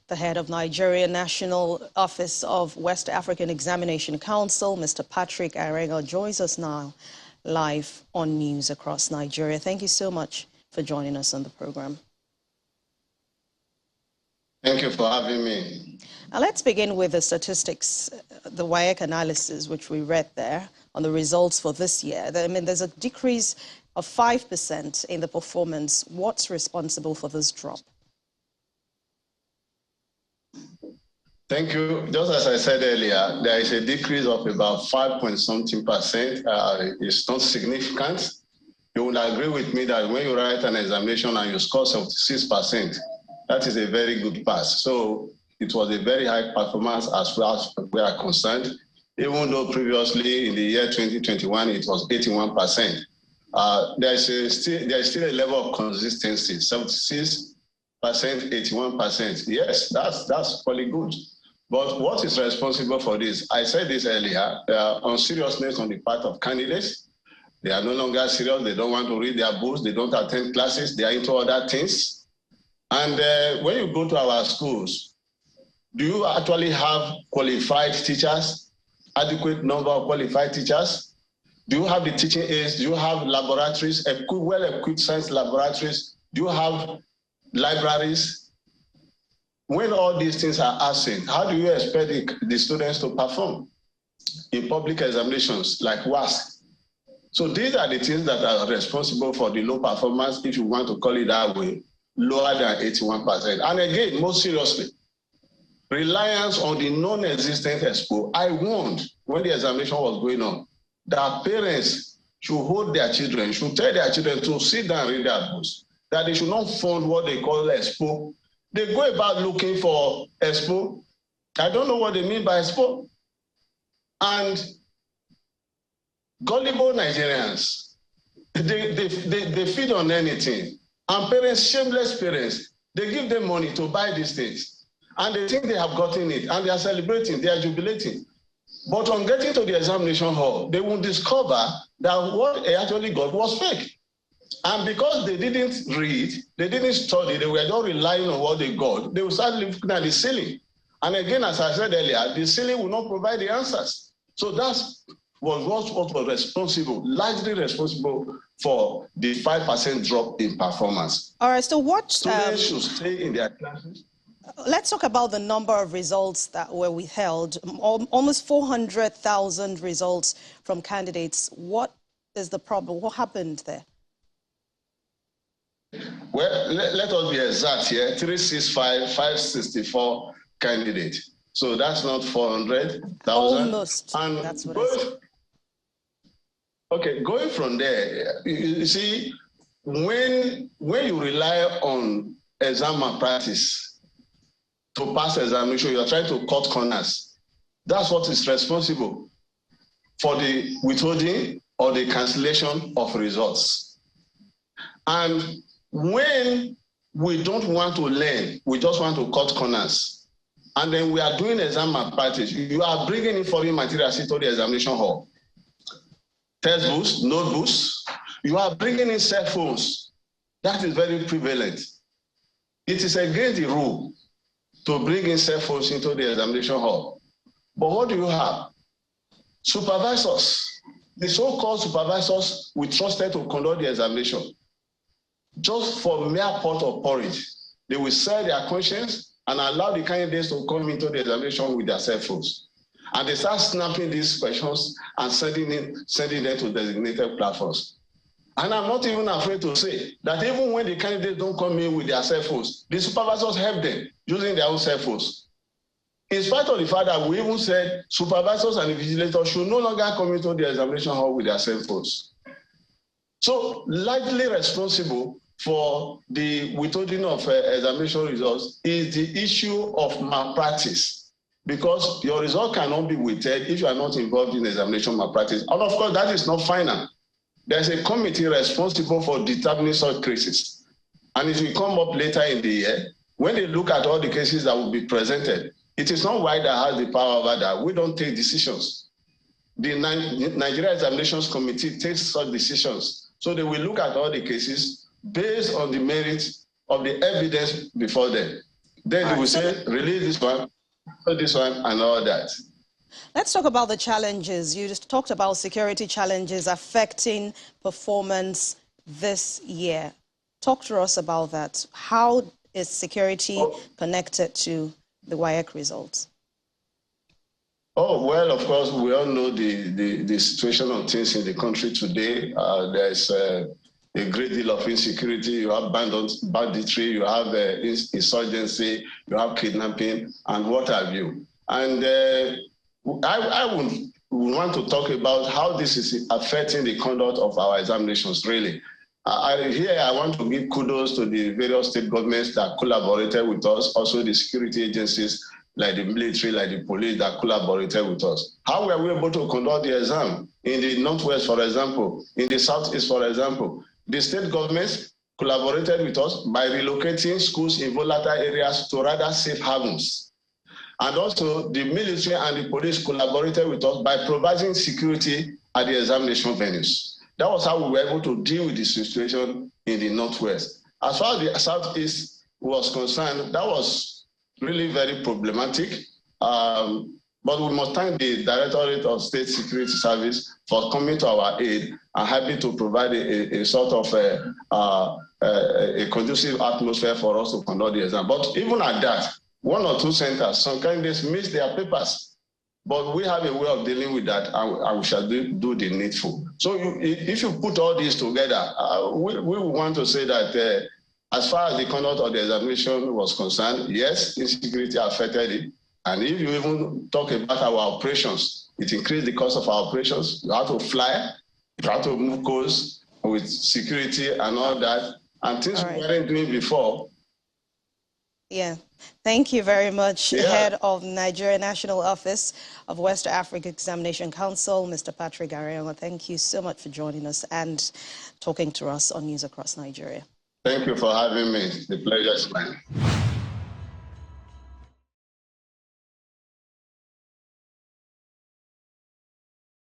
The head of Nigeria National Office of West African Examination Council, Mr. Patrick Arega, joins us now live on News Across Nigeria. Thank you so much for joining us on the program. Thank you for having me. Now let's begin with the statistics, the WAEC analysis, which we read there on the results for this year. I mean, there's a decrease of 5% in the performance. What's responsible for this drop? Thank you. Just as I said earlier, there is a decrease of about 5.something%. It's not significant. You will agree with me that when you write an examination and you score 76%, that is a very good pass. So it was a very high performance as far as we are concerned, even though previously in the year 2021 it was 81%. There is still a level of consistency, 76%, 81%. Yes, that's pretty good. But what is responsible for this? I said this earlier, unseriousness on the part of candidates. They are no longer serious. They don't want to read their books. They don't attend classes. They are into other things. And when you go to our schools, do you actually have qualified teachers, adequate number of qualified teachers? Do you have the teaching aids? Do you have laboratories, well-equipped science laboratories? Do you have libraries? When all these things are absent, how do you expect the students to perform in public examinations like WAEC? So these are the things that are responsible for the low performance, if you want to call it that way, lower than 81%. And again, most seriously, reliance on the non-existent expo. I warned when the examination was going on that parents should hold their children, should tell their children to sit down and read their books, that they should not fund what they call expo. They go about looking for expo. I don't know what they mean by expo. And gullible Nigerians, they feed on anything. And parents, shameless parents, they give them money to buy these things. And they think they have gotten it, and they are celebrating, they are jubilating. But on getting to the examination hall, they will discover that what they actually got was fake. And because they didn't read, they didn't study, they were just relying on what they got, they will start looking at the ceiling. And again, as I said earlier, the ceiling will not provide the answers. So that's what was responsible, largely responsible for the 5% drop in performance. All right, so what... Students should stay in their classes. Let's talk about the number of results that were withheld. Almost 400,000 results from candidates. What is the problem? What happened there? Well, let us be exact here. 365,564 candidates. So that's not 400,000. Almost. And that's what I said. Okay, going from there, you see, when you rely on exam malpractice to pass examination, you are trying to cut corners. That's what is responsible for the withholding or the cancellation of results. And when we don't want to learn, we just want to cut corners, and then we are doing exam malpractice, you are bringing in foreign materials into the examination hall. Textbooks, notebooks, you are bringing in cell phones. That is very prevalent. It is against the rule to bring in cell phones into the examination hall. But what do you have? Supervisors, the so-called supervisors we trusted to conduct the examination. Just for mere pot of porridge, they will sell their conscience and allow the candidates to come into the examination with their cell phones. And they start snapping these questions and sending them to designated platforms. And I'm not even afraid to say that even when the candidates don't come in with their cell phones, the supervisors help them using their own cell phones. In spite of the fact that we even said supervisors and invigilators should no longer come into the examination hall with their cell phones. So largely responsible for the withholding of examination results is the issue of malpractice, because your result cannot be withheld if you are not involved in examination malpractice. And of course, that is not final. There's a committee responsible for determining such cases. And it will come up later in the year. When they look at all the cases that will be presented, it is not WAEC that has the power over that. We don't take decisions. The Nigeria Examinations Committee takes such decisions. So they will look at all the cases based on the merits of the evidence before them. Then they will say, release this one, and all that. Let's talk about the challenges. You just talked about security challenges affecting performance this year. Talk to us about that. How is security connected to the WAEC results? Oh, well, of course, we all know the situation of things in the country today. There's a great deal of insecurity. You have banditry, you have insurgency, you have kidnapping, and what have you. And I would want to talk about how this is affecting the conduct of our examinations, really. Here, I want to give kudos to the various state governments that collaborated with us, also the security agencies like the military, like the police that collaborated with us. How were we able to conduct the exam? In the Northwest, for example, in the Southeast, for example, the state governments collaborated with us by relocating schools in volatile areas to rather safe havens. And also, the military and the police collaborated with us by providing security at the examination venues. That was how we were able to deal with the situation in the Northwest. As far as the Southeast was concerned, that was really very problematic. But we must thank the Directorate of State Security Service for coming to our aid and happy to provide a sort of a conducive atmosphere for us to conduct the exam. But even at that, one or two centers, some candidates missed their papers. But we have a way of dealing with that, and we shall do the needful. So if you put all these together, we want to say that as far as the conduct of the examination was concerned, yes, insecurity affected it. And if you even talk about our operations, it increased the cost of our operations. You have to fly, you have to move coast with security and all that, and things we weren't doing before. Yeah, thank you very much, Head of Nigeria National Office of West Africa Examination Council, Mr. Patrick Areola. Thank you so much for joining us and talking to us on News Across Nigeria. Thank you for having me. The pleasure is mine.